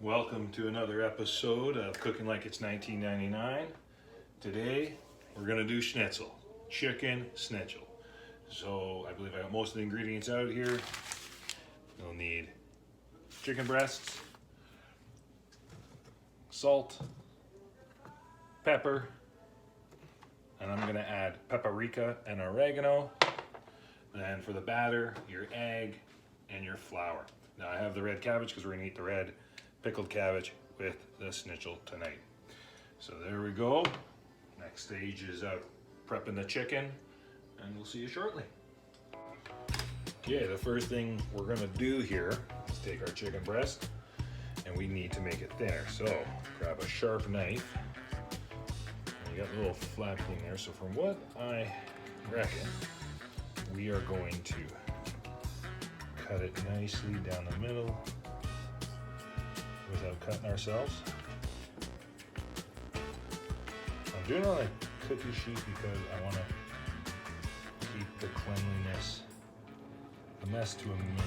Welcome to another episode of Cooking Like It's 1999. Today we're going to do schnitzel, chicken schnitzel. So I believe I got most of the ingredients out here. You'll need chicken breasts, salt, pepper, and I'm going to add paprika and oregano. And for the batter, your egg and your flour. Now I have the red cabbage because we're going to eat the red pickled cabbage with the schnitzel tonight. So there we go. Next stage is prepping the chicken, and we'll see you shortly. Okay, the first thing we're gonna do here is take our chicken breast, and we need to make it thinner. So grab a sharp knife. And you got a little flat thing there. So from what I reckon, we are going to cut it nicely down the middle without cutting ourselves. I'm doing it on a cookie sheet because I want to keep the cleanliness, the mess to a minimum.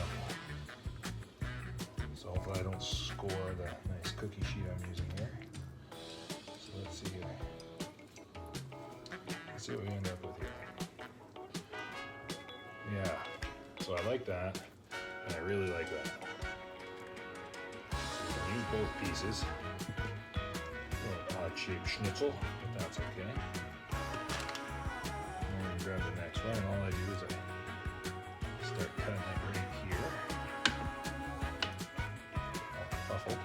So hopefully I don't score the nice cookie sheet I'm using here. So let's see here. Let's see what we end up with here. Yeah, so I like that, and I really like that. Use both pieces. A little odd-shaped schnitzel, but that's okay. And then grab the next one, and all I do is I start cutting it right here. All puffled.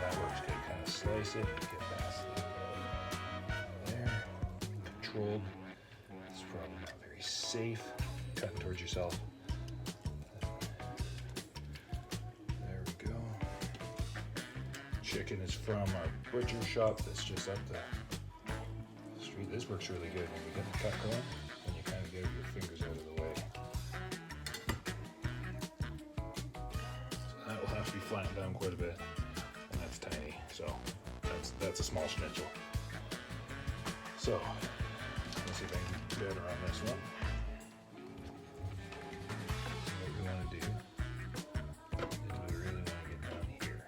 That works good. Kind of slice it, get past there. Controlled. It's probably not very safe. Cutting towards yourself. Chicken is from our butcher shop that's just up the street. This works really good when you get the cut going and you kind of get your fingers out of the way. So that will have to be flattened down quite a bit, and that's tiny. So that's a small schnitzel. So let's see if I can get better on this one. What we want to do is we really want to get down here.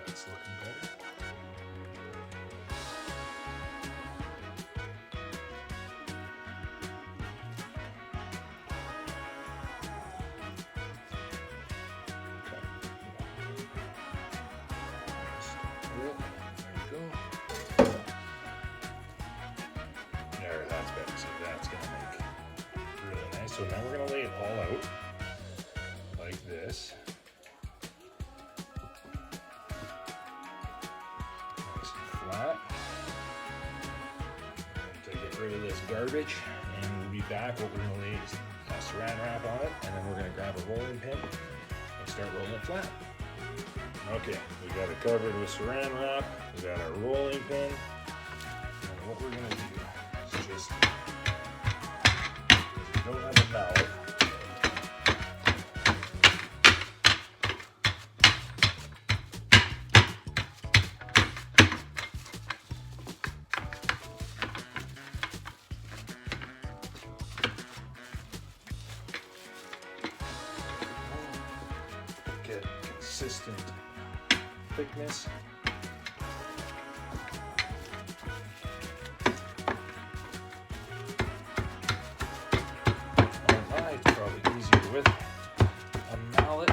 That's looking better. There, that's better. So that's going to make really nice. So now we're going to lay it all out like this. Nice and flat. To get rid of this garbage, and we'll be back. What we're going to lay is saran wrap on it, and then we're going to grab a rolling pin and start rolling it flat. Okay, we got it covered with saran wrap. We got our rolling pin. And what we're going to do is just, because we don't have a mallet, get consistent thickness. It's probably easier with a mallet.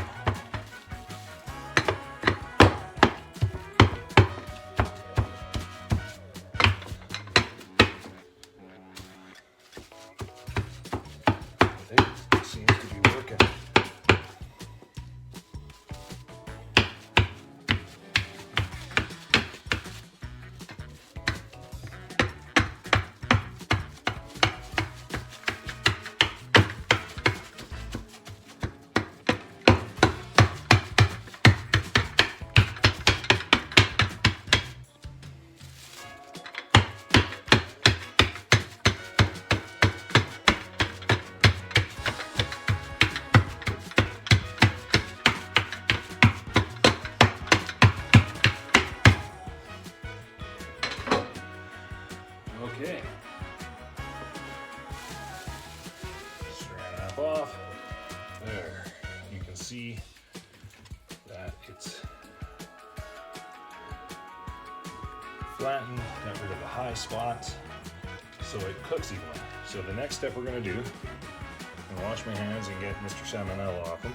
It seems to be working. Okay. Strand half off. There. You can see that it's flattened, got rid of the high spots, so it cooks evenly. So the next step we're gonna do, I'm gonna wash my hands and get Mr. Salmonella off them.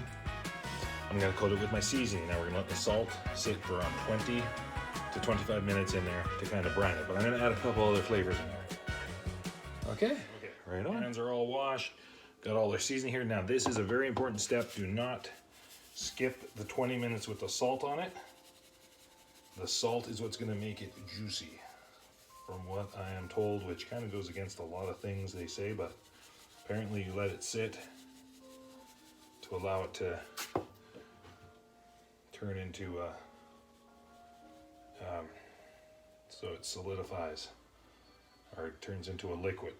I'm gonna coat it with my seasoning. Now we're gonna let the salt sit for around 20 to 25 minutes in there to kind of brine it. But I'm gonna add a couple other flavors in there. Okay, right on. Hands are all washed, got all their seasoning here. Now this is a very important step. Do not skip the 20 minutes with the salt on it. The salt is what's gonna make it juicy, from what I am told, which kind of goes against a lot of things they say, but apparently you let it sit to allow it to turn into so it solidifies, or it turns into a liquid.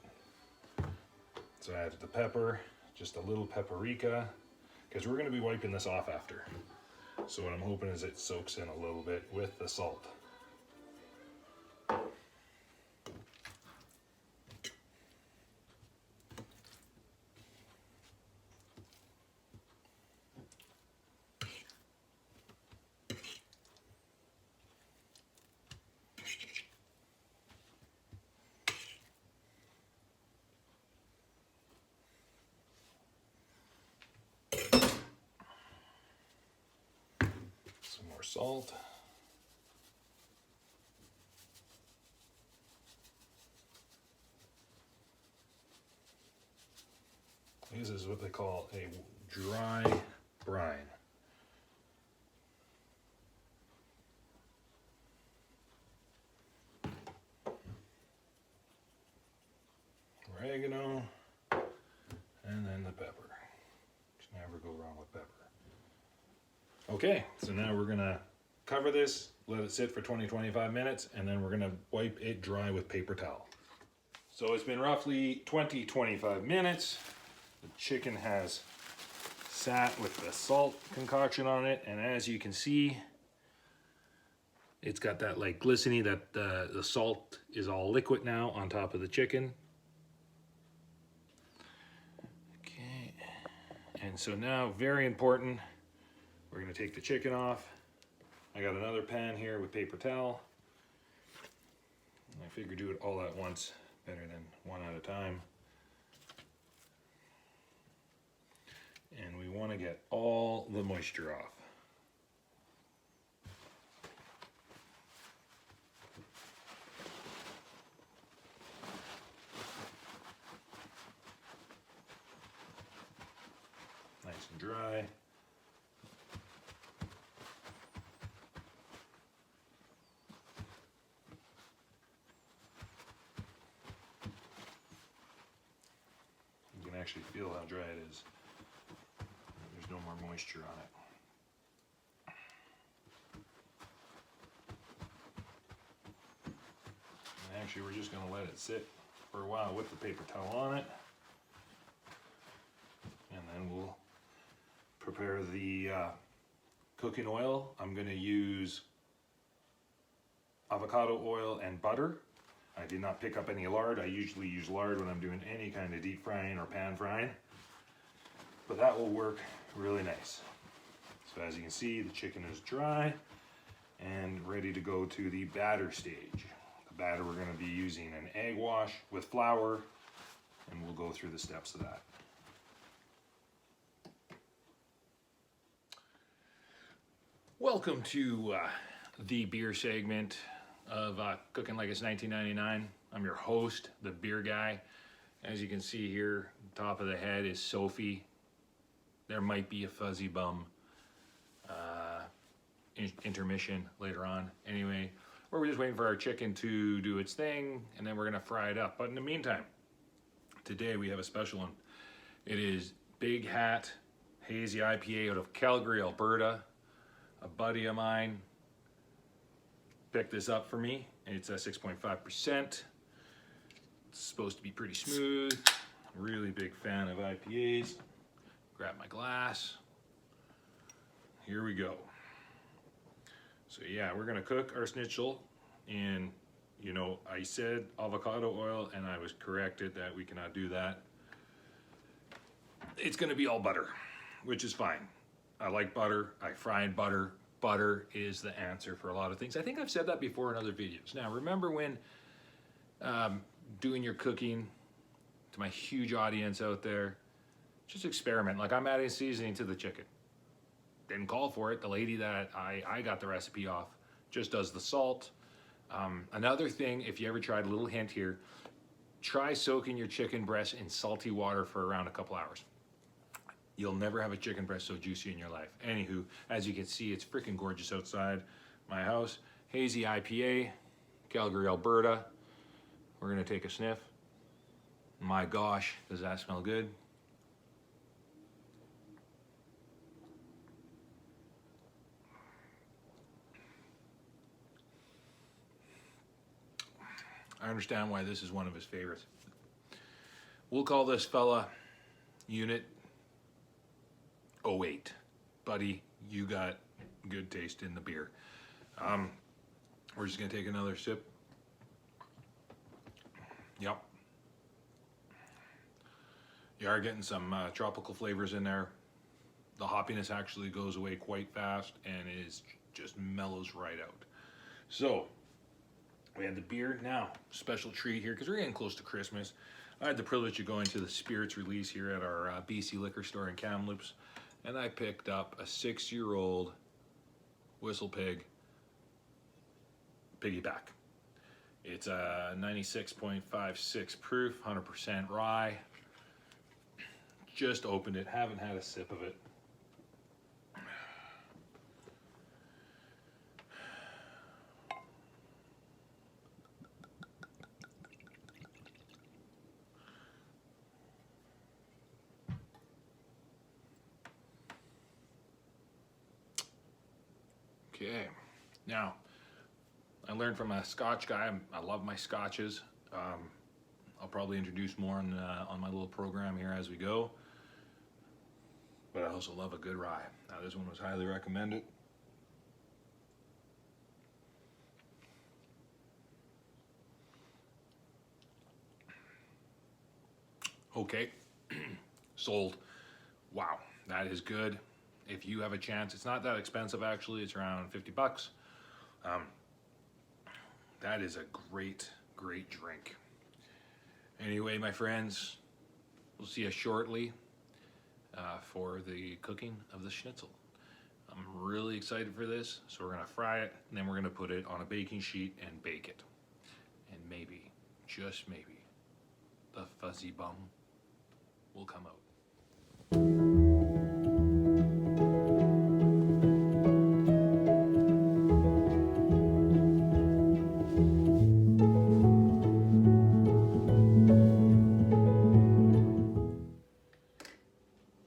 So I added the pepper, just a little paprika, because we're going to be wiping this off after. So what I'm hoping is it soaks in a little bit with the salt. Some more salt. This is what they call a dry brine. Oregano, and then the pepper. Just never go wrong with pepper. Okay, so now we're gonna cover this, let it sit for 20-25 minutes, and then we're gonna wipe it dry with paper towel. So it's been roughly 20-25 minutes. The chicken has sat with the salt concoction on it, and as you can see, it's got that like glistening, that the salt is all liquid now on top of the chicken. Okay, and so now, very important, we're gonna take the chicken off. I got another pan here with paper towel. I figure do it all at once, better than one at a time. And we want to get all the moisture off. Nice and dry. You can actually feel how dry it is. There's no more moisture on it. And actually, we're just going to let it sit for a while with the paper towel on it. And then we'll prepare the cooking oil. I'm going to use avocado oil and butter. I did not pick up any lard. I usually use lard when I'm doing any kind of deep frying or pan frying. But that will work really nice. So as you can see, the chicken is dry and ready to go to the batter stage. The batter, we're going to be using an egg wash with flour, and we'll go through the steps of that. Welcome to the beer segment of Cooking Like It's 1999. I'm your host, the beer guy. As you can see here, top of the head is Sophie. There might be a fuzzy bum intermission later on. Anyway, we're just waiting for our chicken to do its thing, and then we're gonna fry it up. But in the meantime, today we have a special one. It is Big Hat Hazy IPA out of Calgary, Alberta. A buddy of mine picked this up for me. It's a 6.5%. It's supposed to be pretty smooth. Really big fan of IPAs. Grab my glass. Here we go. So yeah, we're gonna cook our schnitzel in You know, I said avocado oil and I was corrected that we cannot do that. It's gonna be all butter, which is fine. I like butter, I fry in butter. Butter is the answer for a lot of things. I think I've said that before in other videos. Now, remember when doing your cooking, to my huge audience out there, just experiment. Like, I'm adding seasoning to the chicken. Didn't call for it. The lady that I got the recipe off just does the salt. Another thing, if you ever tried, a little hint here, try soaking your chicken breast in salty water for around a couple hours. You'll never have a chicken breast so juicy in your life. Anywho, as you can see, it's freaking gorgeous outside my house. Hazy IPA, Calgary, Alberta. We're gonna take a sniff. My gosh, does that smell good? I understand why this is one of his favorites. We'll call this fella Unit 08. Buddy, you got good taste in the beer. We're just gonna take another sip. Yep. You are getting some tropical flavors in there. The hoppiness actually goes away quite fast and is just mellows right out. So, we had the beer. Now, special treat here, because we're getting close to Christmas. I had the privilege of going to the Spirits release here at our BC liquor store in Kamloops, and I picked up a 6-year-old Whistle Pig piggyback. It's a 96.56 proof, 100% rye. Just opened it, haven't had a sip of it. Okay, now I learned from a Scotch guy. I love my Scotches. I'll probably introduce more on my little program here as we go. But I also love a good rye. Now this one was highly recommended. Okay, sold. Wow, that is good. If you have a chance, it's not that expensive actually, it's around 50 bucks. That is a great, great drink. Anyway, my friends, we'll see you shortly for the cooking of the schnitzel. I'm really excited for this, so we're gonna fry it, and then we're gonna put it on a baking sheet and bake it. And maybe, just maybe, the fuzzy bum will come out.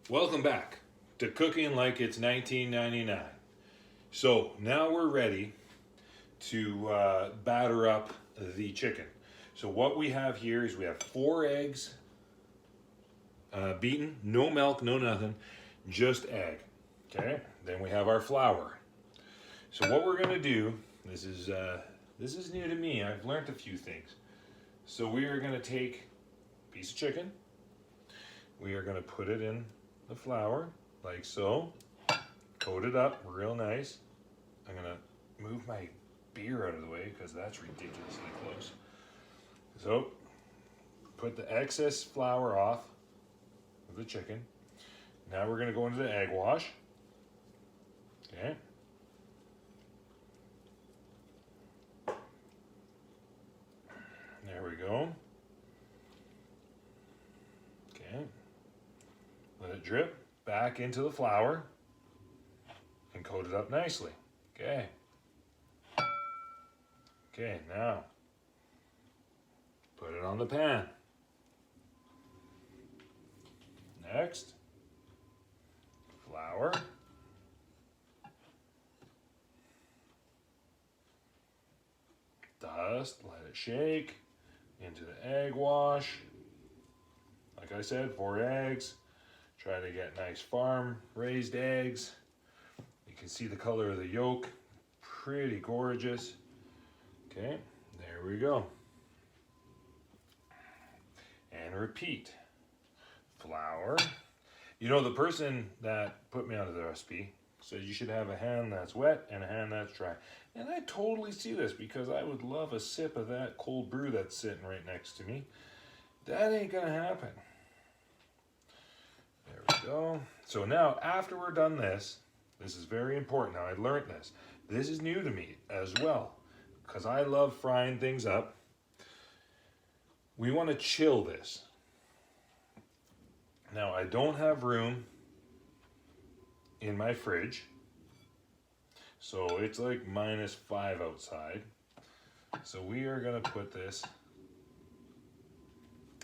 Welcome back to Cooking Like It's 1999. So now we're ready to batter up the chicken. So what we have here is we have 4 eggs beaten, no milk, no nothing, just egg. Okay, then we have our flour. So what we're gonna do, this is new to me, I've learned a few things. So we are gonna take a piece of chicken, we are gonna put it in the flour, like so, coat it up real nice. I'm gonna move my beer out of the way because that's ridiculously close. So, put the excess flour off of the chicken. Now we're gonna go into the egg wash. Okay. There we go. Okay. Let it drip back into the flour and coat it up nicely. Okay. Okay, now put it on the pan. Next, flour. Dust, let it shake into the egg wash. Like I said, 4 eggs. Try to get nice farm raised eggs. You can see the color of the yolk, pretty gorgeous. Okay, there There we go. And repeat. Flour. You know, the person that put me onto the recipe says you should have a hand that's wet and a hand that's dry. And I totally see this because I would love a sip of that cold brew that's sitting right next to me. That ain't gonna happen. There we go. So now, after we're done this is very important. Now, I learned this. This is new to me as well because I love frying things up. We want to chill this. Now, I don't have room in my fridge, so it's like -5 outside. So we are going to put this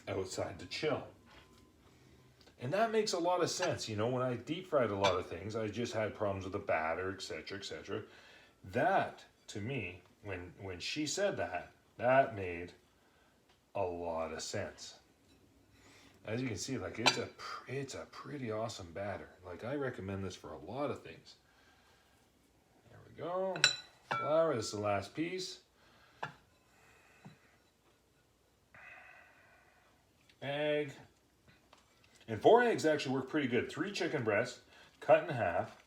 outside to chill. And that makes a lot of sense. You know, when I deep fried a lot of things, I just had problems with the batter, etc., etc. That, to me, when she said that, that made a lot of sense. As you can see, like it's a pretty awesome batter. Like I recommend this for a lot of things. There we go. Flour, this is the last piece. Egg. And 4 eggs actually work pretty good. 3 chicken breasts, cut in half,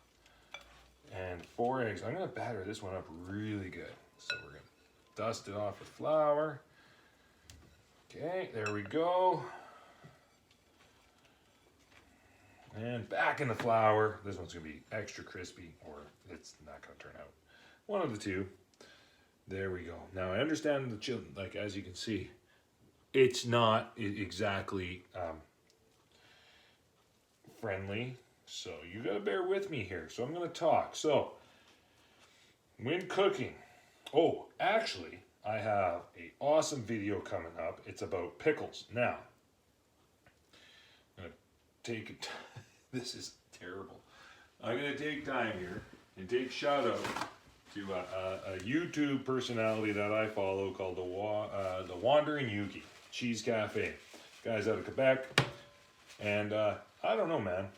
and 4 eggs. I'm gonna batter this one up really good. So we're gonna dust it off with flour. Okay, there we go. And back in the flour. This one's gonna be extra crispy or it's not gonna turn out. One of the two. There we go. Now I understand the chill, like as you can see, it's not exactly friendly. So you gotta bear with me here. So I'm gonna talk. So when cooking, oh, actually, I have an awesome video coming up. It's about pickles. Now, I'm gonna take it. This is terrible. I'm gonna take time here and take shout out to a YouTube personality that I follow called the Wandering Yuki Cheese Cafe. Guy's out of Quebec, and I don't know, man.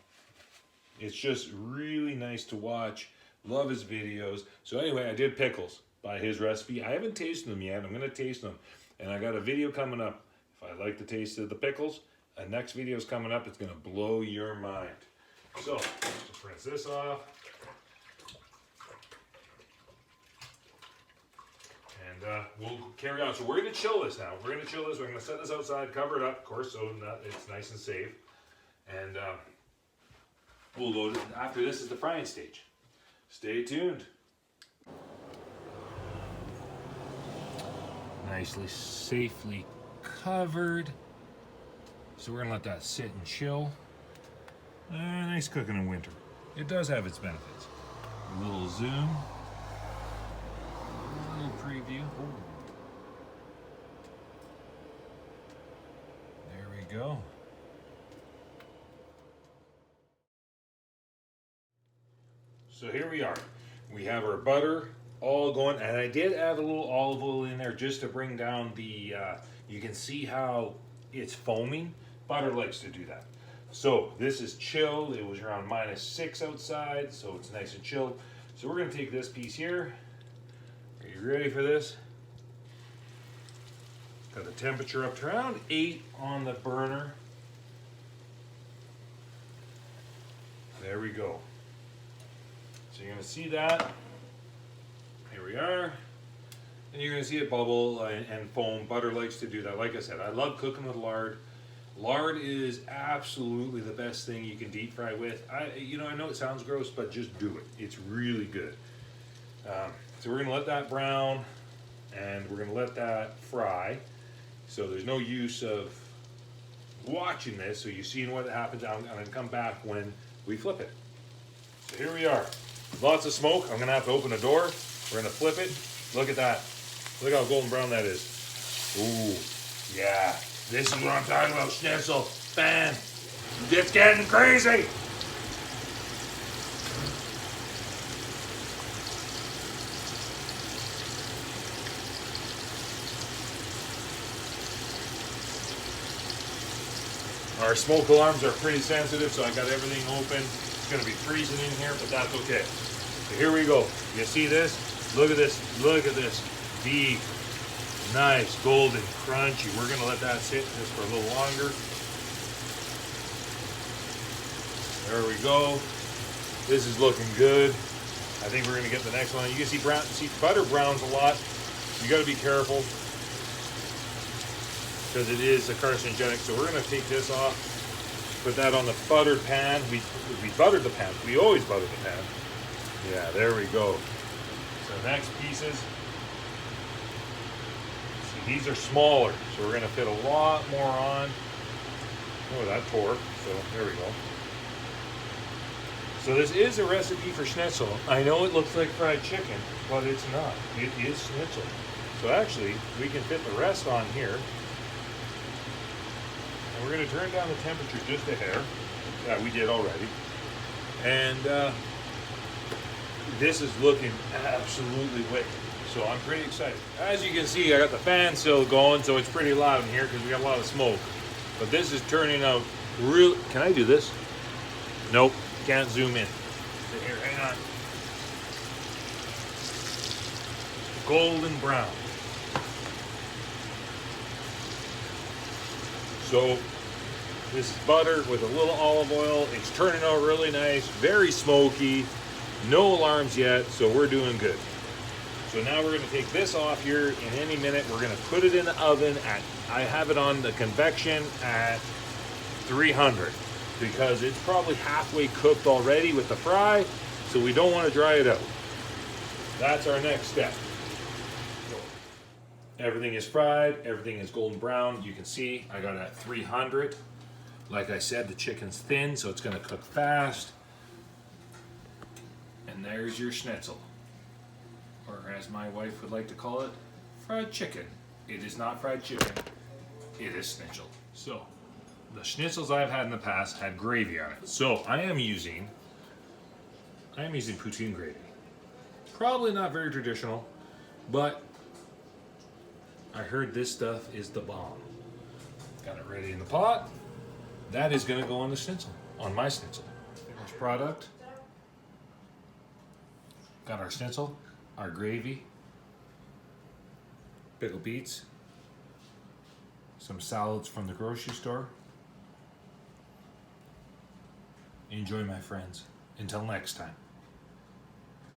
It's just really nice to watch. Love his videos. So anyway, I did pickles by his recipe. I haven't tasted them yet. I'm gonna taste them, and I got a video coming up. If I like the taste of the pickles, a next video is coming up. It's gonna blow your mind. So let's rinse this off. And we'll carry on. So we're going to chill this now. We're going to chill this. We're going to set this outside, cover it up, of course, so that it's nice and safe. And we'll load it. After this is the frying stage. Stay tuned. Nicely, safely covered. So we're going to let that sit and chill. Nice cooking in winter. It does have its benefits. A little zoom. A little preview. Ooh. There we go. So here we are. We have our butter all going, and I did add a little olive oil in there just to bring down the, you can see how it's foaming. Butter likes to do that. So this is chilled. It was around -6 outside, so it's nice and chilled. So we're gonna take this piece here. Are you ready for this? Got the temperature up to around 8 on the burner. There we go. So you're gonna see that. Here we are. And you're gonna see it bubble and foam. Butter likes to do that. Like I said, I love cooking with lard. Lard is absolutely the best thing you can deep fry with. I know it sounds gross, but just do it. It's really good. So we're gonna let that brown, and we're gonna let that fry. So there's no use of watching this, so you've seen what happens. I'm gonna come back when we flip it. So here we are. Lots of smoke. I'm gonna have to open the door. We're gonna flip it. Look at that. Look how golden brown that is. Ooh, yeah. This is what I'm talking about, Schnitzel. Bam. It's getting crazy. Our smoke alarms are pretty sensitive, so I got everything open. It's gonna be freezing in here, but that's okay. So here we go. You see this? Look at this. Look at this. Beef. Nice golden crunchy. We're gonna let that sit just for a little longer. There we go. This is looking good. I think we're gonna get the next one. You can see butter browns a lot. You gotta be careful because it is a carcinogenic. So we're gonna take this off, put that on the buttered pan. We buttered the pan. We always butter the pan. Yeah, there we go. So next pieces. See, these are smaller, so we're gonna fit a lot more on. Oh, that tore. So there we go. So this is a recipe for schnitzel. I know it looks like fried chicken, but it's not. It is schnitzel. So actually, we can fit the rest on here. And we're gonna turn down the temperature just a hair. Yeah, we did already. And this is looking absolutely wicked. So I'm pretty excited. As you can see, I got the fan still going, so it's pretty loud in here because we got a lot of smoke. But this is turning out real. Can I do this? Nope. Can't zoom in. Here, hang on. Golden brown. So this is butter with a little olive oil. It's turning out really nice, very smoky. No alarms yet, so we're doing good. So now we're gonna take this off here in any minute. We're gonna put it in the oven at, I have it on the convection at 300. Because it's probably halfway cooked already with the fry, so we don't want to dry it out. That's our next step. Everything is fried, everything is golden brown. You can see I got it at 300. Like I said, the chicken's thin, so it's gonna cook fast. And there's your schnitzel. Or as my wife would like to call it, fried chicken. It is not fried chicken, it is schnitzel. So, the schnitzels I've had in the past had gravy on it. So I am using poutine gravy. Probably not very traditional, but I heard this stuff is the bomb. Got it ready in the pot. That is gonna go on the schnitzel, on my schnitzel. Finished product. Got our schnitzel, our gravy, pickled beets, some salads from the grocery store. Enjoy, my friends. Until next time.